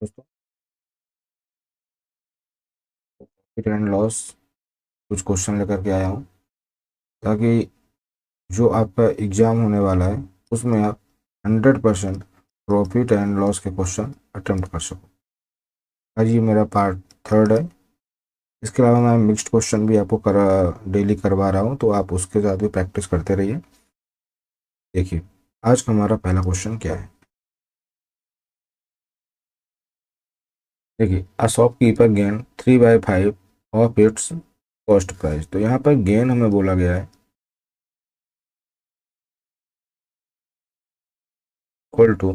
दोस्तों, profit and loss कुछ question लेकर के आया हूँ ताकि जो आपका एग्ज़ाम होने वाला है उसमें आप 100% प्रॉफिट एंड लॉस के क्वेश्चन अटेम्प्ट कर सको। आज ये मेरा पार्ट थर्ड है। इसके अलावा मैं मिक्स्ड क्वेश्चन भी आपको डेली करवा रहा हूँ, तो आप उसके साथ भी प्रैक्टिस करते रहिए। देखिए, आज का हमारा पहला क्वेश्चन क्या है। देखिए, a shopkeeper gain 3/5 of its cost price. तो यहाँ पर गेन हमें बोला गया है इक्वल टू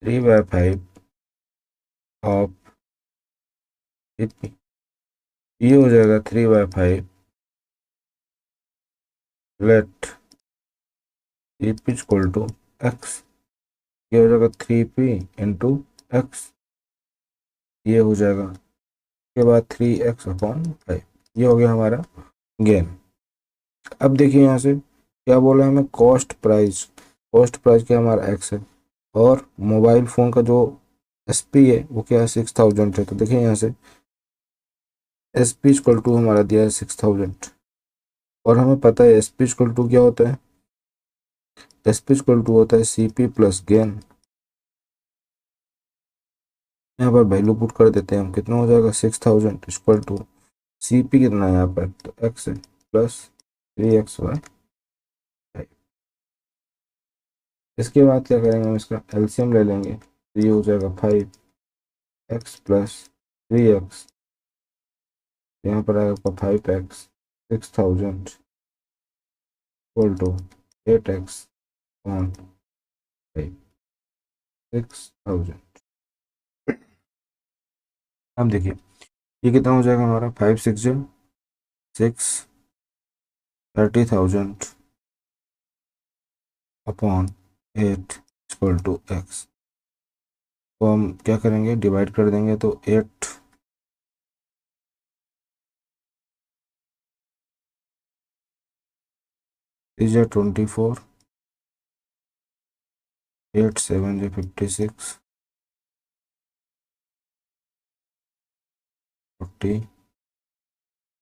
3/5 ऑफ, ये हो जाएगा 3/5 let E P equal to X. ये हो जाएगा 3p इंटू एक्स। ये हो जाएगा उसके बाद 3x/5। ये हो गया हमारा गेन। अब देखिए यहाँ से क्या बोला है हमें, कॉस्ट प्राइस। कॉस्ट प्राइस क्या हमारा एक्स है, और मोबाइल फ़ोन का जो एस पी है वो क्या है 6000 है। तो देखिए यहाँ से एस पी इक्वल टू हमारा दिया है 6000, और हमें पता है एस पी इक्वल टू क्या होता है। एस पी इक्वल टू होता है सी पी प्लस गेन। यहाँ पर वैल्यू पुट कर देते हैं हम, कितना हो जाएगा 6000 इक्वल टू सी पी कितना है यहाँ पर, तो एक्स है प्लस 3x/5। इसके बाद क्या करेंगे, हम इसका एलसीएम ले लेंगे, तो ये हो जाएगा 5x प्लस 3x। यहाँ पर आएगा आपका 5x 6000 equal to 8x on 6000। अब देखिए ये कितना हो जाएगा हमारा, 5 6 30,000 अपॉन 8 इक्वल टू एक्स। तो हम क्या करेंगे, डिवाइड कर देंगे, तो 8 3 24, 8 7 56, 40,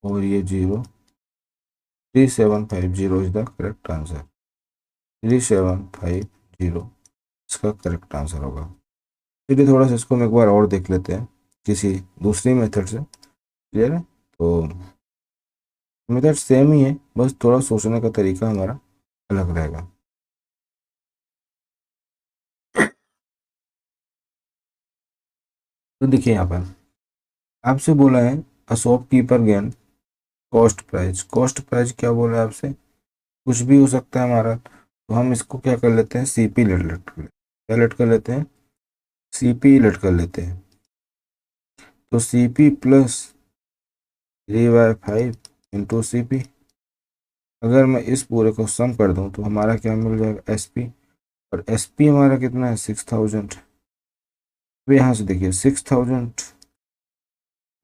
और ये 0। 3750 इज द करेक्ट आंसर। 3750 इसका करेक्ट आंसर होगा। चलिए थोड़ा सा इसको हम एक बार और देख लेते हैं किसी दूसरी मेथड से। क्लियर है, तो मेथड सेम ही है, बस थोड़ा सोचने का तरीका हमारा अलग रहेगा। तो देखिए यहाँ पर आपसे बोला है a shopkeeper gain cost price. Cost price क्या बोला है आपसे, कुछ भी हो सकता है हमारा। तो हम इसको क्या कर लेते हैं, सी पी लेट कर, क्या लेट कर लेते हैं, सी पी लेट कर लेते हैं। तो C P plus 3/5 into C P. अगर मैं इस पूरे को सम कर दूं तो हमारा क्या मिल जाएगा, एस पी। और एस पी हमारा कितना है 6000। तो यहाँ से देखिए 6000,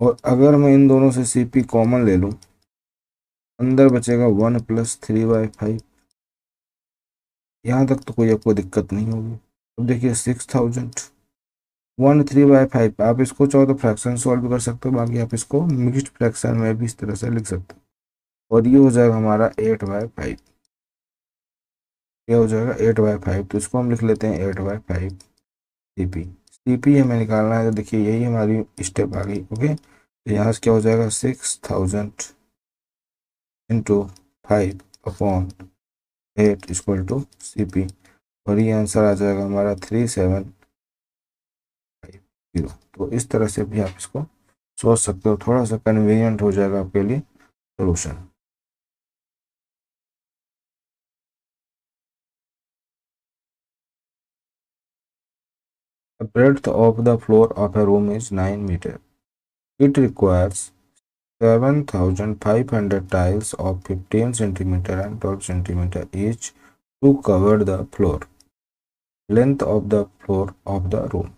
और अगर मैं इन दोनों से सी पी कॉमन ले लूँ, अंदर बचेगा 1 प्लस 3/5। यहाँ तक तो कोई आपको दिक्कत नहीं होगी। अब देखिए 6000 1 3/5, आप इसको चाहो तो फ्रैक्शन सॉल्व भी कर सकते हो, बाकी आप इसको मिक्स्ड फ्रैक्शन में भी इस तरह से लिख सकते हो। और ये हो जाएगा हमारा 8/5। ये हो जाएगा 8/5, तो इसको हम लिख लेते हैं 8/5 सीपी। सीपी हमें निकालना है, तो देखिए यही हमारी स्टेप आ गई। ओके, तो यहाँ से क्या हो जाएगा 6000 इंटू 5/8 इक्वल टू सीपी। और ये आंसर आ जाएगा हमारा 3750। तो इस तरह से भी आप इसको सोच सकते हो, थोड़ा सा कन्वीनियंट हो जाएगा आपके लिए solution. The breadth of the floor of a room is 9 meters. It requires 7,500 tiles of 15 centimeter and 12 centimeter each to cover the floor. Length of the floor of the room.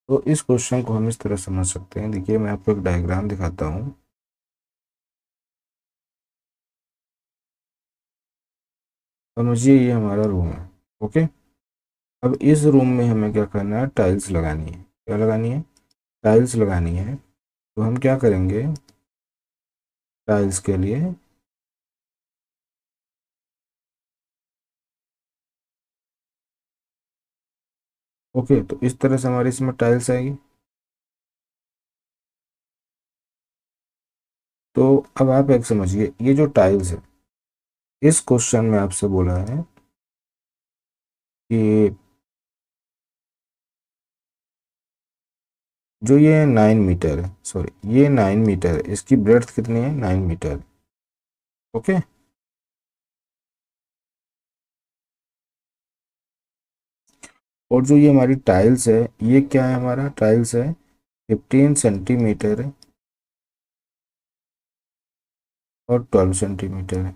तो इस question को हम इस तरह समझ सकते हैं। देखिए मैं आपको एक डायग्राम दिखाता हूँ। समझिए ये हमारा रूम है। ओके, अब इस रूम में हमें क्या करना है, टाइल्स लगानी है। क्या लगानी है, टाइल्स लगानी है। तो हम क्या करेंगे, टाइल्स के लिए ओके, तो इस तरह से हमारी इसमें टाइल्स आएगी। तो अब आप एक समझिए, ये जो टाइल्स है, इस क्वेश्चन में आपसे बोला है कि जो ये 9 मीटर है, सॉरी ये 9 मीटर है, इसकी ब्रेड्थ कितनी है, 9 मीटर। ओके, और जो ये हमारी टाइल्स है, ये क्या है, हमारा टाइल्स है 15 सेंटीमीटर है और 12 सेंटीमीटर है।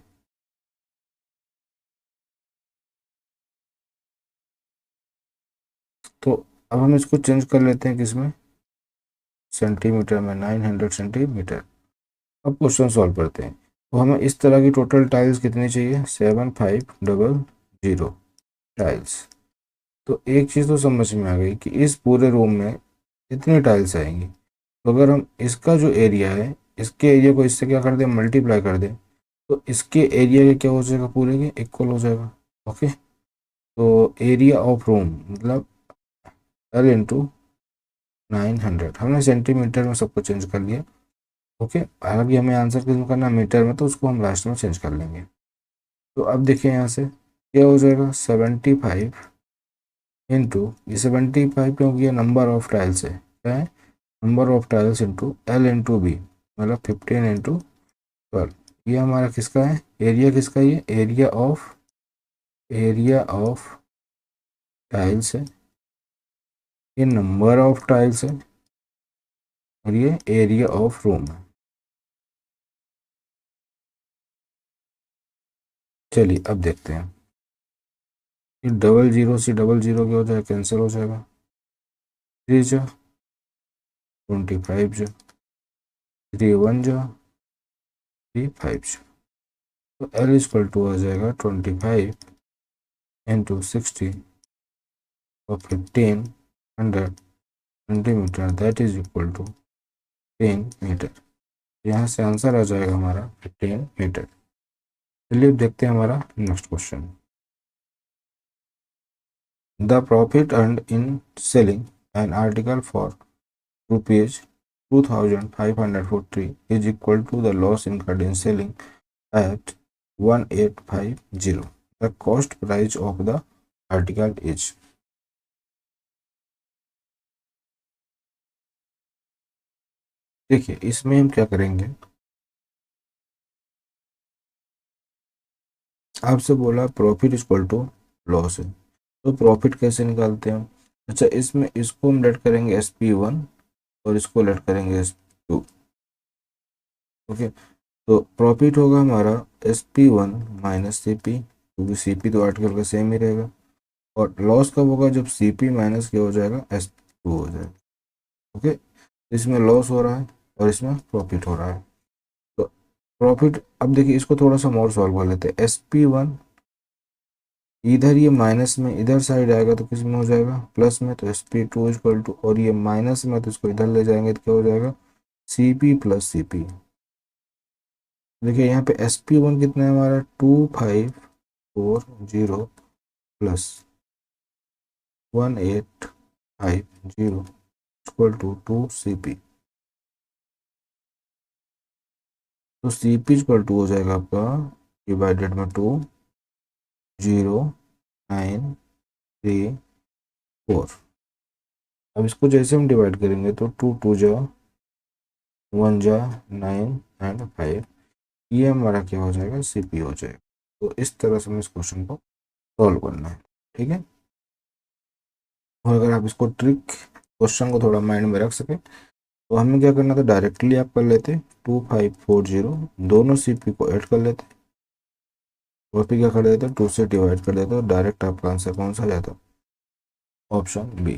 तो अब हम इसको चेंज कर लेते हैं किसमें, सेंटीमीटर में, 900 सेंटीमीटर। अब क्वेश्चन सॉल्व करते हैं। तो हमें इस तरह की टोटल टाइल्स कितनी चाहिए, 7500 टाइल्स। तो एक चीज़ तो समझ में आ गई कि इस पूरे रूम में कितनी टाइल्स आएंगी। तो अगर हम इसका जो एरिया है, इसके एरिया को इससे क्या कर दें, मल्टीप्लाई कर दें, तो इसके एरिया के क्या हो जाएगा, पूरे के इक्वल हो जाएगा। ओके, तो एरिया ऑफ रूम मतलब एल इंटू 900, हमने सेंटीमीटर में सबको चेंज कर लिया। ओके, अगर हमें आंसर किसमें करना है, मीटर में, तो उसको हम लास्ट में चेंज कर लेंगे। तो अब देखिए यहाँ से क्या हो जाएगा, 75 इंटू, ये 75 क्योंकि ये नंबर ऑफ टाइल्स है, क्या है, number of tiles into L into B, मतलब 15 इंटू 12। ये हमारा किसका है, एरिया किसका, ये एरिया ऑफ टाइल्स है, ये नंबर ऑफ टाइल्स है, और ये एरिया ऑफ रूम है। चलिए अब देखते हैं, ये डबल जीरो से डबल जीरो क्या हो जाएगा, कैंसिल हो जाएगा। 3 जो 25 जो 3 1 जो 3 5 जो, तो एल इजक्वल टू आ जाएगा 25 इंटू 60 और 1500 centimetre, that is equal to 10 metre. यहाँ से आंसर आ जाएगा हमारा 15 मीटर। चलिए अब देखते हैं हमारा next question. The profit earned in selling an article for rupees 2540 is equal to the loss incurred in selling at 1850. The cost price of the article is। देखिए इसमें हम क्या करेंगे, आपसे बोला प्रॉफिट इक्वल टू लॉस है, तो profit कैसे निकालते हैं हम। अच्छा, इसमें इसको हम लेट करेंगे SP1 और इसको लेट करेंगे SP2। ओके, तो प्रॉफिट होगा हमारा SP1 माइनस CP, क्योंकि CP तो आर्टिकल का सेम ही रहेगा। और लॉस कब होगा, जब CP माइनस क्या हो जाएगा, SP2 हो जाएगा। ओके, इसमें लॉस हो रहा है और इसमें प्रॉफिट हो रहा है। तो प्रॉफिट, अब देखिए इसको थोड़ा सा और सॉल्व कर लेते हैं। SP1 इधर ये माइनस में इधर साइड आएगा तो किस में हो जाएगा, प्लस में, तो SP2 इक्वल टू, और ये माइनस में तो इसको इधर ले जाएंगे तो क्या हो जाएगा, CP प्लस CP। देखिए यहाँ पे SP1 कितना है हमारा, 2540 प्लस 1850 इक्वल टू 2CP। तो CP इक्वल टू हो जाएगा आपका डिवाइडेड में 20934। अब इसको जैसे हम डिवाइड करेंगे तो 2 2 जा 1 जा 9 एंड 5, ये हमारा क्या हो जाएगा, CP हो जाएगा। तो इस तरह से हमें इस क्वेश्चन को सॉल्व करना है, ठीक है। और अगर आप इसको ट्रिक क्वेश्चन को थोड़ा माइंड में रख सके तो हमें क्या करना था, डायरेक्टली आप कर लेते 2540, दोनों CP को ऐड कर लेते और फिर क्या कर देते, 2 से डिवाइड कर देते, और डायरेक्ट आपका आंसर कौन सा आ जाता, option B.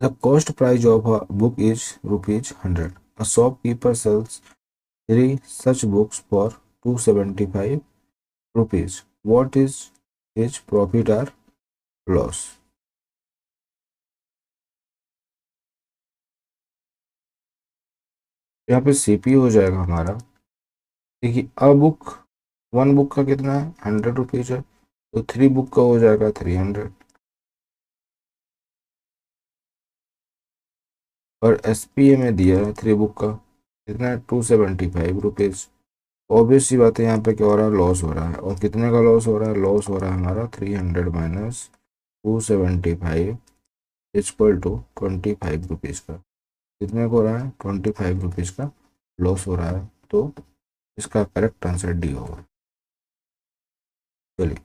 The cost price of a book is ₹100। A shopkeeper sells 3 such books for ₹275। What is is profit or loss. यहाँ पे सीपी हो जाएगा हमारा, देखिए अ बुक, वन बुक का कितना है 100 रुपीज है, तो थ्री बुक का हो जाएगा 300, और एस पी ए में दिया है थ्री बुक का कितना है 275 रुपीज। ऑब्वियस सी बात है यहाँ पे क्या हो रहा है, लॉस हो रहा है, और कितने का लॉस हो रहा है, लॉस हो रहा है हमारा 300 माइनस 275 इक्वल टू 25 रुपीज़ का, कितने को हो रहा है 25 रुपीज़ का लॉस हो रहा है, तो इसका करेक्ट आंसर डी होगा। चलिए,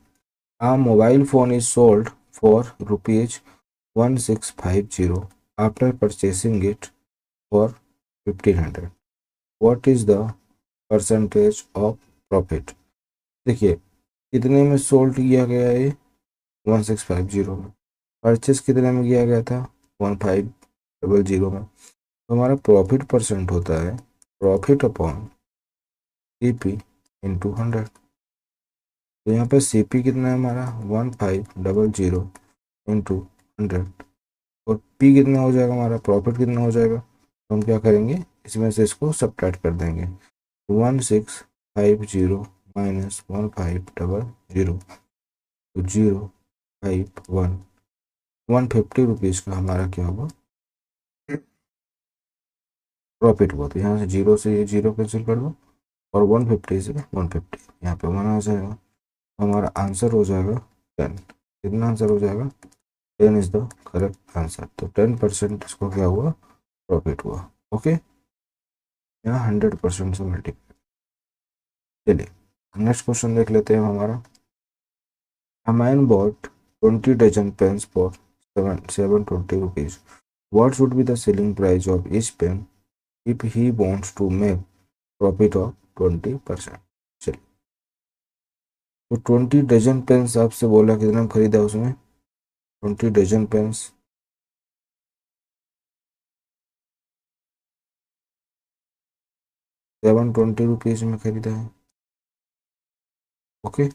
a mobile phone is sold for ₹1650 after purchasing it for 1500, what is the percentage of profit. देखिए कितने में सोल्ड किया गया है, 1650 में, परचेस कितने में किया गया था 1500 में, तो हमारा प्रॉफिट परसेंट होता है प्रॉफिट अपॉन सीपी इंटू 100। तो यहाँ पे सीपी कितना है हमारा 1500 इंटू 100, और पी कितना हो जाएगा हमारा, प्रॉफिट कितना हो जाएगा, तो हम क्या करेंगे इसमें से इसको सब्ट्रैक्ट कर देंगे, 1650 माइनस 1500, तो 051, 150 रुपीज़ का हमारा क्या होगा प्रॉफिट हुआ, तो यहाँ से जीरो से ये जीरो कैंसिल कर दो, और 150 से 150 यहाँ पे 1 आ जाएगा, तो हमारा आंसर हो जाएगा 10। कितना आंसर हो जाएगा, 10 इज द करेक्ट आंसर, तो 10% इसको क्या हुआ प्रॉफिट हुआ। ओके, यहाँ 100% से मल्टीप्लाई। चलिए नेक्स्ट क्वेश्चन देख लेते हैं हमारा, A man bought 20 dozen pens for 720 rupees. What should be the selling price of each pen if he wants to make profit of 20%? चलिए, तो 20 डजन पेन्स आपसे बोला कितना में खरीदा उसमें, 20 डजन पेन्स 720 रुपीज में खरीदा है। Okay,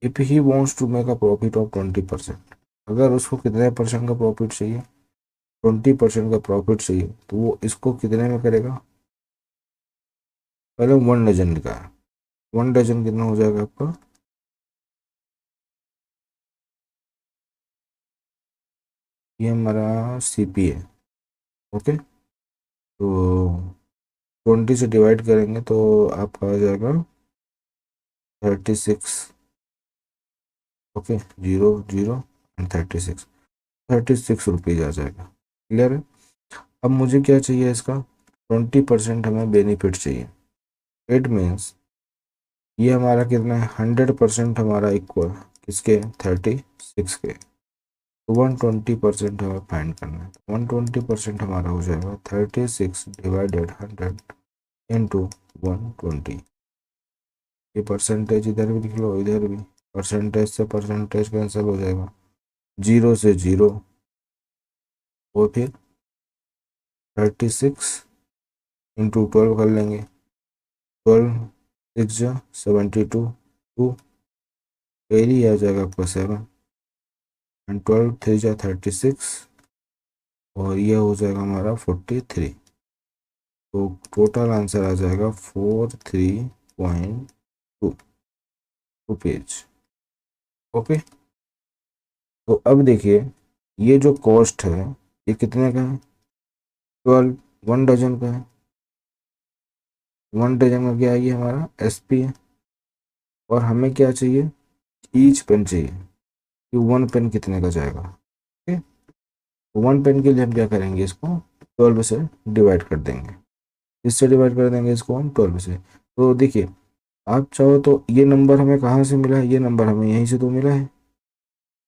if he wants to make a profit of 20%, अगर उसको कितने परसेंट का प्रॉफिट चाहिए, 20% का प्रॉफिट चाहिए, तो वो इसको कितने में करेगा, पहले 1 डजन का, 1 डजन कितना हो जाएगा आपका, ये हमारा सीपी है। ओके, तो 20 से डिवाइड करेंगे तो आपका आ जाएगा 36। ओके, 0 0 एंड 36 रुपीज़ आ जाएगा। क्लियर है। अब मुझे क्या चाहिए इसका, 20% हमें बेनिफिट चाहिए। इट मीन्स ये हमारा कितना है 100% हमारा इक्वल किसके 36 के, तो 120% हमें फाइंड करना है, 120% हमारा हो जाएगा 36 डिवाइडेड 100 इंटू 120। ये परसेंटेज इधर भी लिख लो, इधर भी परसेंटेज से परसेंटेज कैंसिल हो जाएगा, जीरो से जीरो, और फिर 36 इंटू 12 कर लेंगे, 12 6 72, 2 डेली आ जाएगा आपका 7, एंड 12 3 36, और ये हो जाएगा हमारा 43, तो टोटल आंसर आ जाएगा 43.2 रुपीज। ओके, तो अब देखिए ये जो कॉस्ट है ये कितने का है, 12, 1 डजन का है, 1 डजन का क्या है, ये हमारा एसपी है, और हमें क्या चाहिए, ईच पेन चाहिए कि 1 पेन कितने का जाएगा। ओके, 1 पेन के लिए हम क्या करेंगे, इसको 12 से डिवाइड कर देंगे, इससे डिवाइड कर देंगे इसको हम 12 से। तो देखिए आप चाहो तो ये नंबर हमें कहाँ से मिला है, ये नंबर हमें यहीं से तो मिला है,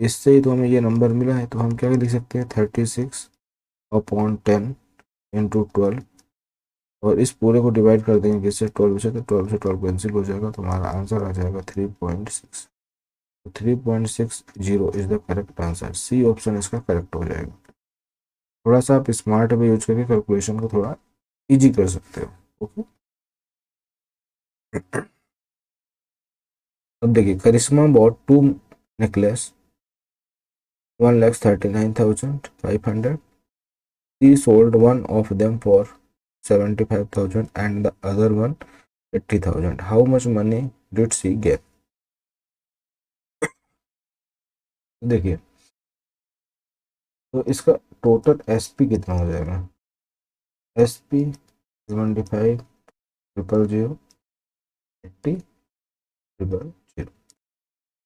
इससे ही तो हमें ये नंबर मिला है, तो हम क्या लिख सकते हैं 36/10 इंटू 12, और इस पूरे को डिवाइड कर देंगे किससे 12 से, तो 12 से 12 कैंसिल हो जाएगा, तो हमारा आंसर आ जाएगा 3.6। 3.60 is the correct answer, C option इसका करेक्ट हो जाएगा। थोड़ा सा आप स्मार्ट वे यूज करके कैलकुलेशन को थोड़ा इजी कर सकते हो। ओके, अब देखिए Karishma bought 2 necklace 1,39,500. She sold one of them for 75,000 and the other one 80,000. How much money did she get? देखिए तो इसका टोटल एसपी कितना हो जाएगा? SP 75 triple zero 80 triple zero.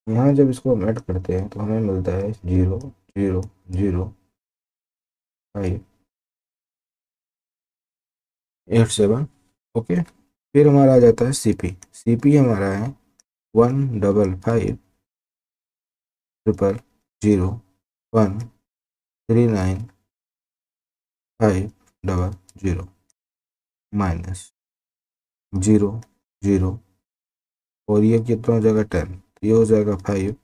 यहाँ जब इसको हम ऐड करते हैं तो हमें मिलता है 0,0,0,587. ओके. फिर हमारा आ जाता है सीपी. सीपी हमारा है 155,000,139,500 माइनस 0,0 और ये कितना हो जाएगा 10. तो ये हो जाएगा 5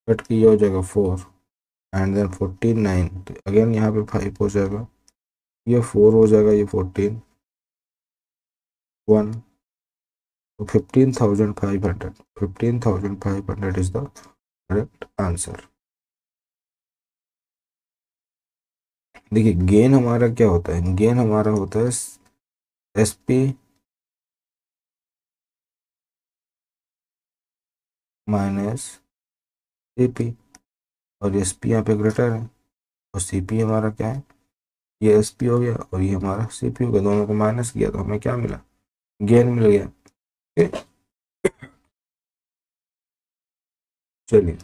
कट की ये हो जाएगा 4 एंड देन 49. तो अगेन यहाँ पे 5 हो जाएगा, ये 4 हो जाएगा, ये 14 1. तो 15,500 इज द करेक्ट आंसर. देखिए गेन हमारा क्या होता है? गेन हमारा होता है एसपी माइनस सीपी और एसपी यहाँ पे ग्रेटर है और सीपी हमारा क्या है? ये एसपी हो गया और ये हमारा सीपी हो गया. दोनों को माइनस किया तो हमें क्या मिला? गेन मिल गया. ठीक. चलिए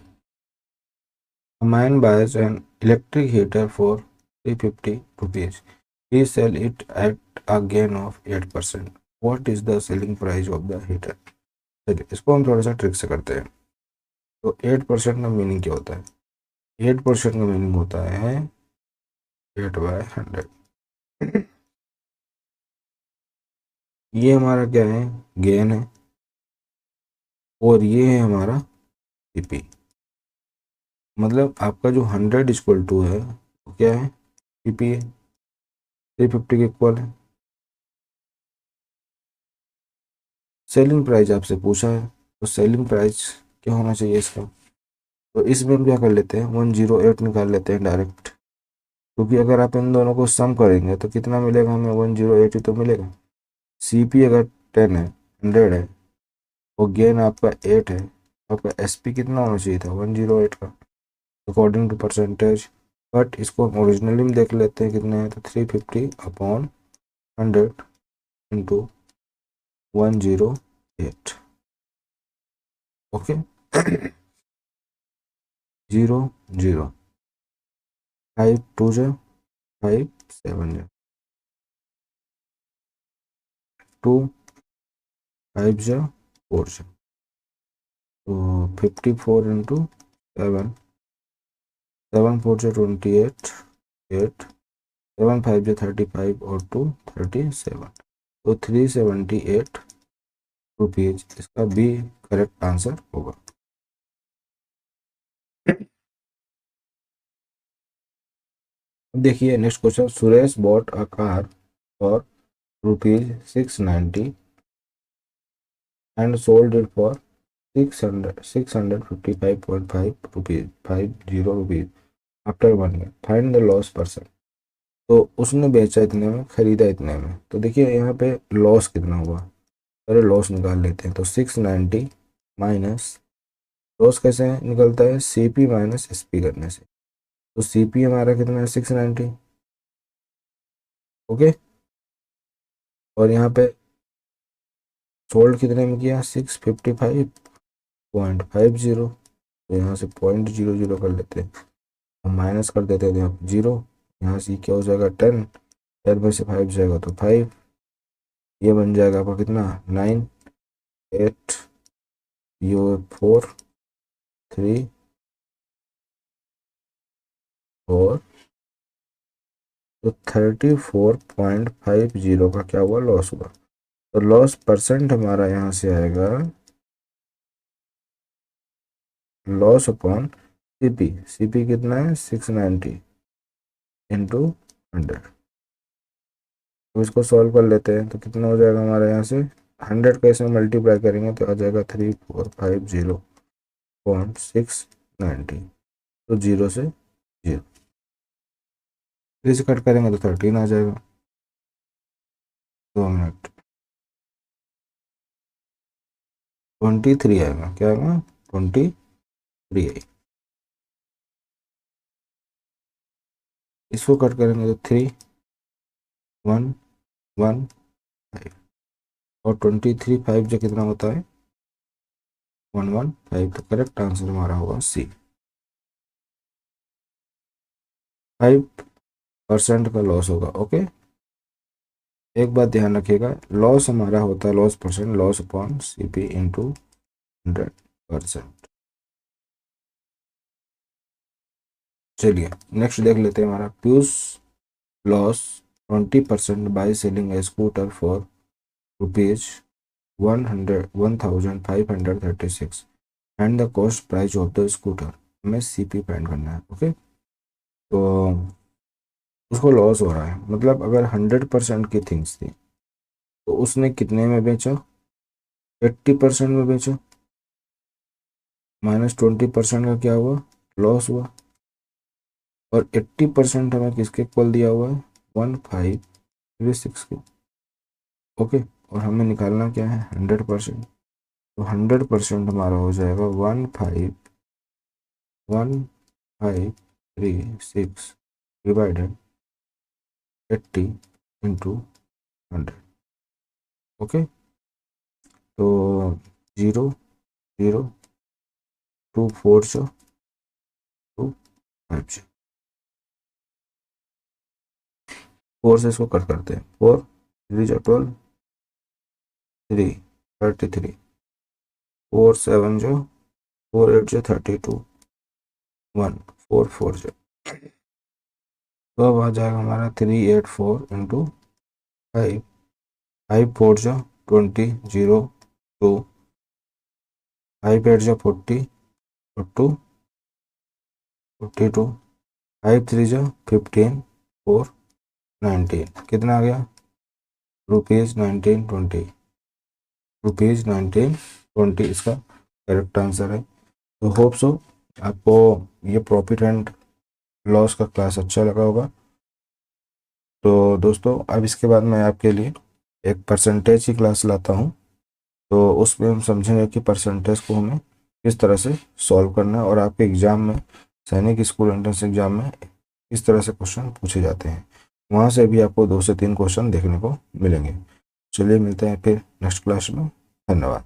Aman buys an electric heater for 350 rupees. He sell it at a gain of 8%. What is the selling price of the heater? चलिए इसको हम थोड़ा सा ट्रिक से करते हैं. तो 8% का मीनिंग क्या होता है? 8% का मीनिंग होता है 8/100. ये हमारा क्या है? गेन है और ये है हमारा सीपी. मतलब आपका जो 100 इक्वल टू है वो क्या है? सीपी है. 350 के इक्वल है. सेलिंग प्राइस आपसे पूछा है तो सेलिंग प्राइस क्या होना चाहिए इसका? तो इसमें हम क्या कर लेते हैं? 108 निकाल लेते हैं डायरेक्ट, क्योंकि अगर आप इन दोनों को सम करेंगे तो कितना मिलेगा हमें? 108 ही तो मिलेगा. सीपी अगर 10 है, 100 है और गेन आपका 8 है, आपका एसपी कितना होना चाहिए था? 108 का अकॉर्डिंग टू परसेंटेज. बट इसको हम ओरिजिनली में देख लेते हैं कितने हैं. तो 350/100 इंटू 108. ओके. 0,0 5 2 जो 5 7 जो 2 5 जो 4 जो. तो 54 इंटू 7 7 4 जो 28 8 7 5 जो 35 और 2 37. तो 378 रुपीज इसका भी करेक्ट आंसर होगा. देखिए next question. Suresh bought a car for ₹690 and sold it for 655.5 rupees after 1 year. Find the loss percent. तो उसने बेचा इतने में, खरीदा इतने में. तो देखिए यहाँ पे लॉस कितना हुआ. अरे लॉस निकाल लेते हैं. तो 690 माइनस लॉस कैसे निकलता है? सीपी माइनस एसपी करने से. तो सीपी हमारा कितना है? 690. ओके. और यहाँ पे सोल्ड कितने में किया? 655.50. तो यहाँ से 0.00 कर लेते हैं, हम माइनस कर देते हैं यहाँ 0. यहाँ से क्या हो जाएगा? 10. 10 में से 5 जाएगा तो 5. ये बन जाएगा आपका कितना? 9 8 ये 4 3 4. तो 34.50 का क्या हुआ? लॉस हुआ. तो लॉस परसेंट हमारा यहाँ से आएगा लॉस अपॉन सीपी. सीपी कितना है? 690 इंटू 100. तो इसको सॉल्व कर लेते हैं तो कितना हो जाएगा हमारे यहाँ से? 100 का इसमें मल्टीप्लाई करेंगे तो आ जाएगा 3450.690, तो 0 से 0, 3 से कट करेंगे तो 13 आ जाएगा। 2 मिनट, 23 आएगा, क्या आएगा 23 आई। इसको कट करेंगे तो 3115, और 23 5 जो कितना होता है 115, तो करेक्ट आंसर हमारा होगा सी। 5% का लॉस होगा। ओके, एक बात ध्यान रखिएगा, लॉस हमारा होता है loss percent, loss upon CP into 100%। चलिए नेक्स्ट देख लेते हैं हमारा, Piyush loss 20% by selling A scooter for rupees 1536 and the cost price of the scooter. हमें सीपी फाइंड करना है। ओके, तो उसको लॉस हो रहा है, मतलब अगर 100% की थिंग्स थी तो उसने कितने में बेचा, 80% में बेचा, -20% का क्या हुआ, लॉस हुआ, और 80% हमें किसके इक्वल दिया हुआ है 1536 के। ओके, और हमें निकालना क्या है 100%, तो 100% हमारा हो जाएगा 1536 डिवाइडेड 80 इंटू 100। ओके, तो 0 0 2 4 2 5, 4 से इसको कट करते हैं, 4 3 जो 12, 3 33, 4 7 जो 4 8 जो 32, 1 4 4 जो, तो अब आ जाएगा हमारा 384 इंटू 5, 5 4 जो 20, 0 2, 5 8 जो 40 और 2 52, 5 3 जो 15, 4 19, कितना आ गया ₹1920, ₹1920 इसका करेक्ट आंसर है। तो होप सो आपको ये प्रॉफिट एंड लॉस का क्लास अच्छा लगा होगा। तो दोस्तों अब इसके बाद मैं आपके लिए एक परसेंटेज की क्लास लाता हूँ, तो उसमें हम समझेंगे कि परसेंटेज को हमें किस तरह से सॉल्व करना है और आपके एग्ज़ाम में, सैनिक स्कूल एंट्रेंस एग्जाम में किस तरह से क्वेश्चन पूछे जाते हैं, वहाँ से भी आपको 2 से 3 क्वेश्चन देखने को मिलेंगे। चलिए मिलते हैं फिर नेक्स्ट क्लास में। धन्यवाद।